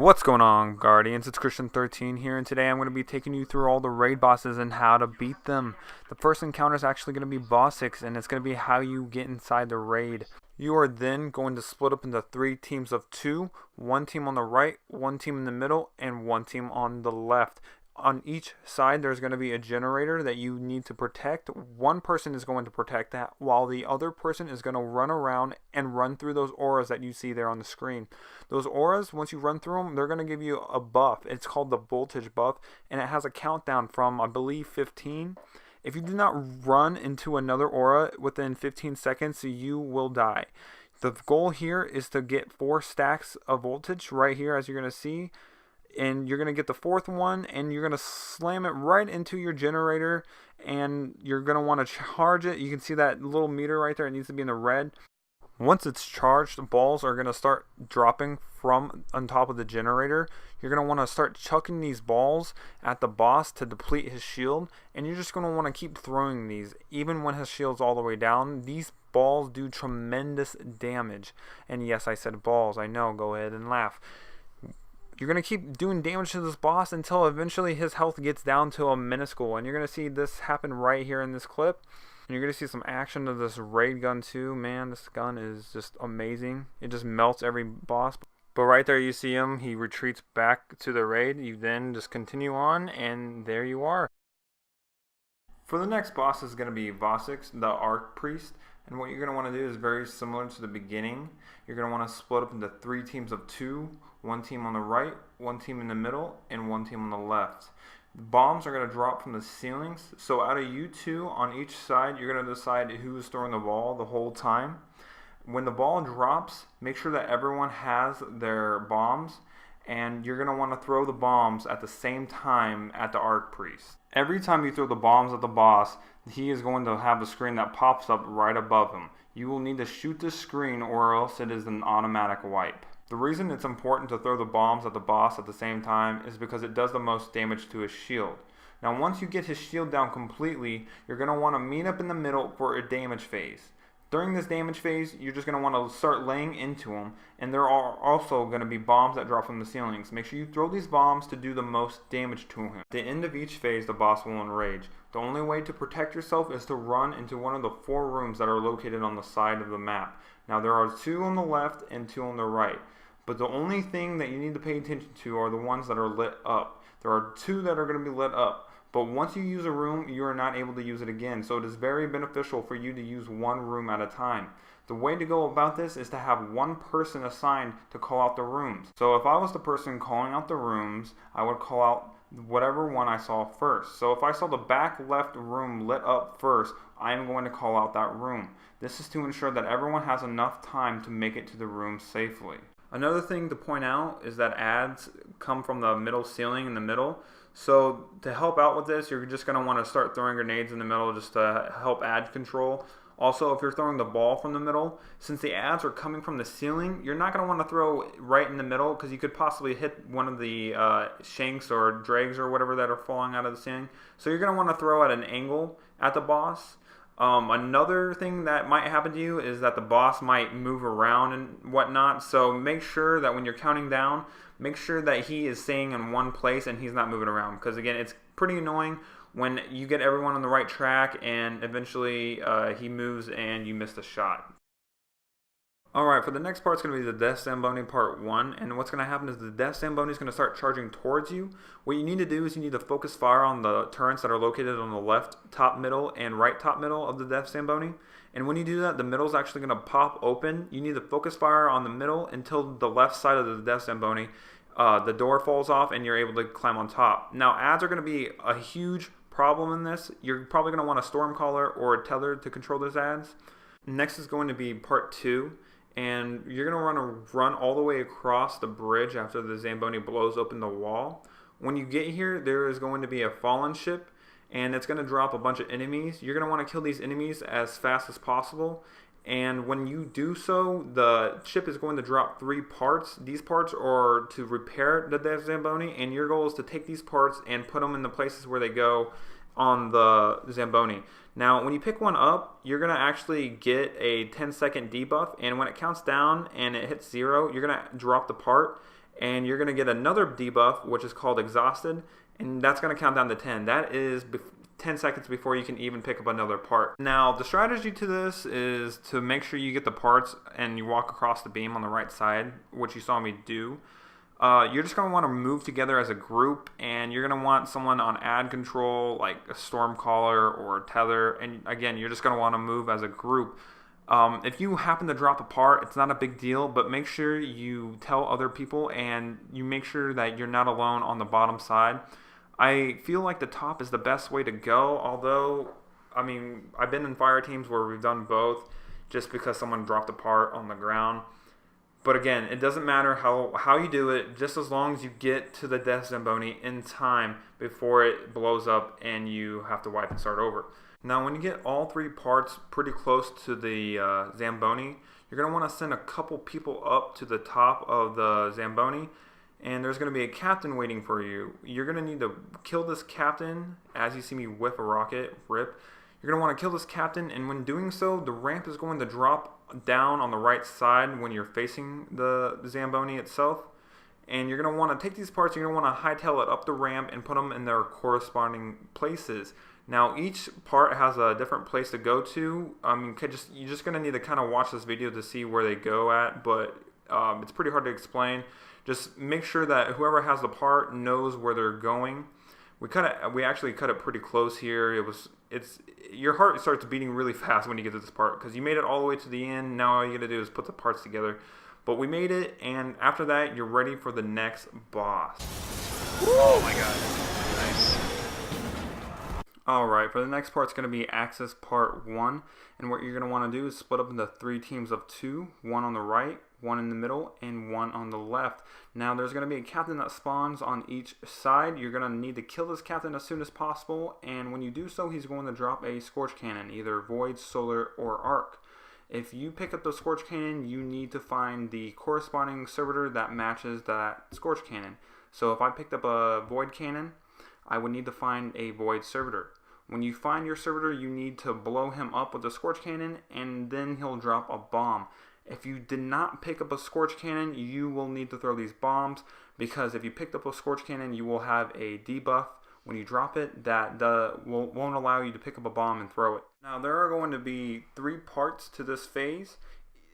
What's going on, Guardians? It's Christian13 here, and today I'm going to be taking you through all the raid bosses and how to beat them. The first encounter is actually going to be Boss 6, and it's going to be how you get inside the raid. You are then going to split up into 3 teams of 2, one team on the right, one team in the middle, and one team on the left. On each side there's going to be a generator that you need to protect. One person is going to protect that, while the other person is going to run around and run through those auras that you see there on the screen. Those auras, once you run through them, they're going to give you a buff. It's called the voltage buff, and it has a countdown from, I believe, 15. If you do not run into another aura within 15 seconds, you will die. The goal here is to get 4 stacks of voltage right here, as you're going to see. And you're going to get the 4th one, and you're going to slam it right into your generator, and you're going to want to charge it. You can see that little meter right there. It needs to be in the red. Once it's charged, the balls are going to start dropping from on top of the generator. You're going to want to start chucking these balls at the boss to deplete his shield, and you're just going to want to keep throwing these even when his shield's all the way down. These balls do tremendous damage. And yes, I said balls. I know. Go ahead and laugh. You're going to keep doing damage to this boss until eventually his health gets down to a minuscule. And you're going to see this happen right here in this clip. And you're going to see some action of this raid gun too. Man, this gun is just amazing. It just melts every boss. But right there you see him. He retreats back to the raid. You then just continue on, and there you are. For the next boss is going to be Vosix, the Arc Priest. And what you're going to want to do is very similar to the beginning. You're going to want to split up into 3 teams of 2. One team on the right, one team in the middle, and one team on the left. The bombs are going to drop from the ceilings. So out of you 2 on each side, you're going to decide who's throwing the ball the whole time. When the ball drops, make sure that everyone has their bombs, and you're going to want to throw the bombs at the same time at the Arc Priest. Every time you throw the bombs at the boss, he is going to have a screen that pops up right above him. You will need to shoot this screen, or else it is an automatic wipe. The reason it's important to throw the bombs at the boss at the same time is because it does the most damage to his shield. Now once you get his shield down completely, you're going to want to meet up in the middle for a damage phase. During this damage phase, you're just going to want to start laying into him, and there are also going to be bombs that drop from the ceilings. Make sure you throw these bombs to do the most damage to him. At the end of each phase, the boss will enrage. The only way to protect yourself is to run into one of the 4 rooms that are located on the side of the map. Now there are 2 on the left and 2 on the right. But the only thing that you need to pay attention to are the ones that are lit up. There are 2 that are going to be lit up. But once you use a room, you are not able to use it again. So it is very beneficial for you to use one room at a time. The way to go about this is to have one person assigned to call out the rooms. So if I was the person calling out the rooms, I would call out whatever one I saw first. So if I saw the back left room lit up first, I am going to call out that room. This is to ensure that everyone has enough time to make it to the room safely. Another thing to point out is that ads come from the middle ceiling in the middle. So to help out with this, you're just going to want to start throwing grenades in the middle just to help ad control. Also, if you're throwing the ball from the middle, since the ads are coming from the ceiling, you're not going to want to throw right in the middle because you could possibly hit one of the shanks or dregs or whatever that are falling out of the ceiling. So you're going to want to throw at an angle at the boss. Another thing that might happen to you is that the boss might move around and whatnot, so make sure that when you're counting down, make sure that he is staying in one place and he's not moving around, because again, it's pretty annoying when you get everyone on the right track and eventually he moves and you miss the shot. Alright, for the next part, it's going to be the Death Zamboni part 1, and what's going to happen is the Death Zamboni is going to start charging towards you. What you need to do is you need to focus fire on the turrets that are located on the left top middle and right top middle of the Death Zamboni. And when you do that, the middle is actually going to pop open. You need to focus fire on the middle until the left side of the Death Zamboni, the door falls off and you're able to climb on top. Now, ads are going to be a huge problem in this. You're probably going to want a Stormcaller or a Tether to control those ads. Next is going to be part 2. And you're going to want to run all the way across the bridge after the Zamboni blows open the wall. When you get here, there is going to be a fallen ship, and it's going to drop a bunch of enemies. You're going to want to kill these enemies as fast as possible. And when you do so, the ship is going to drop 3 parts. These parts are to repair the Death Zamboni, and your goal is to take these parts and put them in the places where they go on the Zamboni. Now, when you pick one up, you're going to actually get a 10-second debuff, and when it counts down and it hits 0, you're going to drop the part, and you're going to get another debuff, which is called Exhausted, and that's going to count down to 10. That is 10 seconds before you can even pick up another part. Now, the strategy to this is to make sure you get the parts and you walk across the beam on the right side, which you saw me do. You're just going to want to move together as a group, and you're going to want someone on ad control, like a Stormcaller or Tether, and again, you're just going to want to move as a group. If you happen to drop a part, it's not a big deal, but make sure you tell other people and you make sure that you're not alone on the bottom side. I feel like the top is the best way to go, although, I mean, I've been in fire teams where we've done both just because someone dropped a part on the ground. But again, it doesn't matter how you do it, just as long as you get to the Death Zamboni in time before it blows up and you have to wipe and start over. Now, when you get all 3 parts pretty close to the Zamboni, you're going to want to send a couple people up to the top of the Zamboni, and there's going to be a captain waiting for you. You're going to need to kill this captain. As you see me whip a rocket, rip. You're going to want to kill this captain, and when doing so, the ramp is going to drop down on the right side when you're facing the Zamboni itself. And you're going to want to take these parts, you're going to want to hightail it up the ramp and put them in their corresponding places. Now, each part has a different place to go to. You're just going to need to kind of watch this video to see where they go at, but it's pretty hard to explain. Just make sure that whoever has the part knows where they're going. We actually cut it pretty close here. Your heart starts beating really fast when you get to this part because you made it all the way to the end. Now all you got to do is put the parts together. But we made it, and after that, you're ready for the next boss. Oh my god. Nice. Alright, for the next part, it's going to be Axis Part 1. And what you're going to want to do is split up into 3 teams of 2. 1 on the right, 1 in the middle, and 1 on the left. Now, there's going to be a captain that spawns on each side. You're going to need to kill this captain as soon as possible. And when you do so, he's going to drop a Scorch Cannon, either Void, Solar, or Arc. If you pick up the Scorch Cannon, you need to find the corresponding servitor that matches that Scorch Cannon. So if I picked up a Void Cannon, I would need to find a Void Servitor. When you find your Servitor, you need to blow him up with the Scorch Cannon, and then he'll drop a bomb. If you did not pick up a Scorch Cannon, you will need to throw these bombs, because if you picked up a Scorch Cannon, you will have a debuff when you drop it that won't allow you to pick up a bomb and throw it. Now, there are going to be 3 parts to this phase.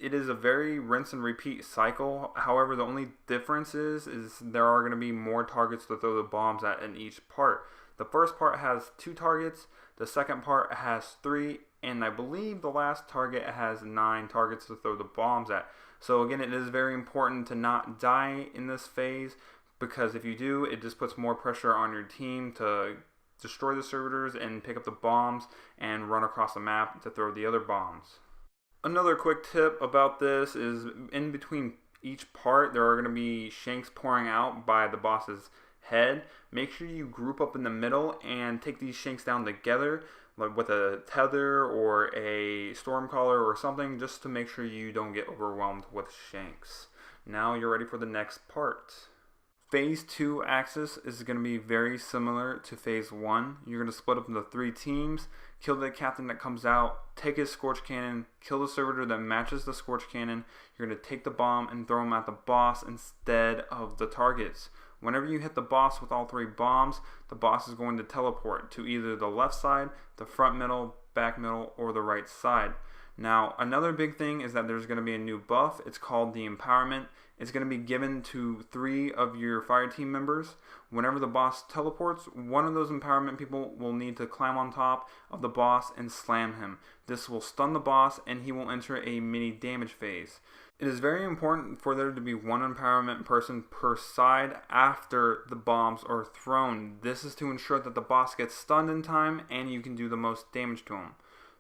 It is a very rinse and repeat cycle. However, the only difference is there are going to be more targets to throw the bombs at in each part. The first part has 2 targets, the second part has 3, and I believe the last target has 9 targets to throw the bombs at. So again, it is very important to not die in this phase, because if you do, it just puts more pressure on your team to destroy the servitors and pick up the bombs and run across the map to throw the other bombs. Another quick tip about this is in between each part, there are going to be shanks pouring out by the boss's head. Make sure you group up in the middle and take these shanks down together, like with a tether or a Stormcaller or something, just to make sure you don't get overwhelmed with shanks. Now you're ready for the next part. Phase 2 Axis is going to be very similar to Phase 1. You're going to split up into 3 teams, kill the captain that comes out, take his Scorch Cannon, kill the servitor that matches the Scorch Cannon. You're going to take the bomb and throw him at the boss instead of the targets. Whenever you hit the boss with all 3 bombs, the boss is going to teleport to either the left side, the front middle, back middle, or the right side. Now, another big thing is that there's going to be a new buff. It's called the Empowerment. It's going to be given to 3 of your fire team members. Whenever the boss teleports, one of those Empowerment people will need to climb on top of the boss and slam him. This will stun the boss, and he will enter a mini damage phase. It is very important for there to be 1 Empowerment person per side after the bombs are thrown. This is to ensure that the boss gets stunned in time and you can do the most damage to him.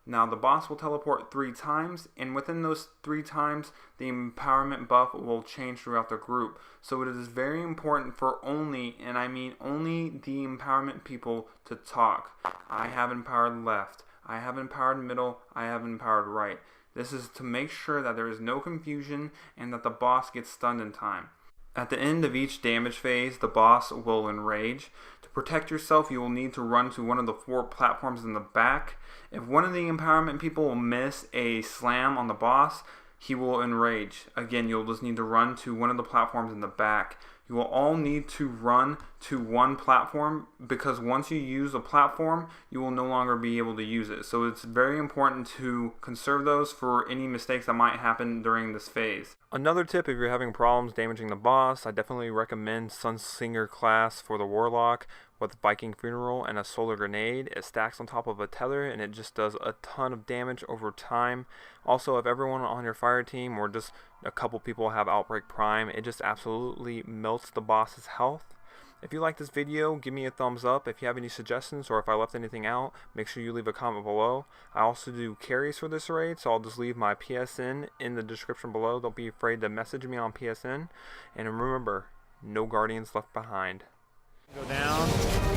Now, the boss will teleport 3 times, and within those 3 times, the Empowerment buff will change throughout the group. So it is very important for only, and I mean only, the Empowerment people to talk. I have empowered left, I have empowered middle, I have empowered right. This is to make sure that there is no confusion and that the boss gets stunned in time. At the end of each damage phase, the boss will enrage. To protect yourself, you will need to run to one of the 4 platforms in the back. If one of the Empowerment people will miss a slam on the boss, he will enrage. Again, you'll just need to run to one of the platforms in the back. You will all need to run to one platform, because once you use a platform, you will no longer be able to use it. So it's very important to conserve those for any mistakes that might happen during this phase. Another tip, if you're having problems damaging the boss, I definitely recommend Sunsinger class for the Warlock with Viking Funeral and a Solar Grenade. It stacks on top of a tether and it just does a ton of damage over time. Also, if everyone on your fire team or just a couple people have Outbreak Prime, it just absolutely melts the boss's health. If you like this video, give me a thumbs up. If you have any suggestions or if I left anything out, make sure you leave a comment below. I also do carries for this raid, so I'll just leave my PSN in the description below. Don't be afraid to message me on PSN. And remember, no Guardians left behind. Go down.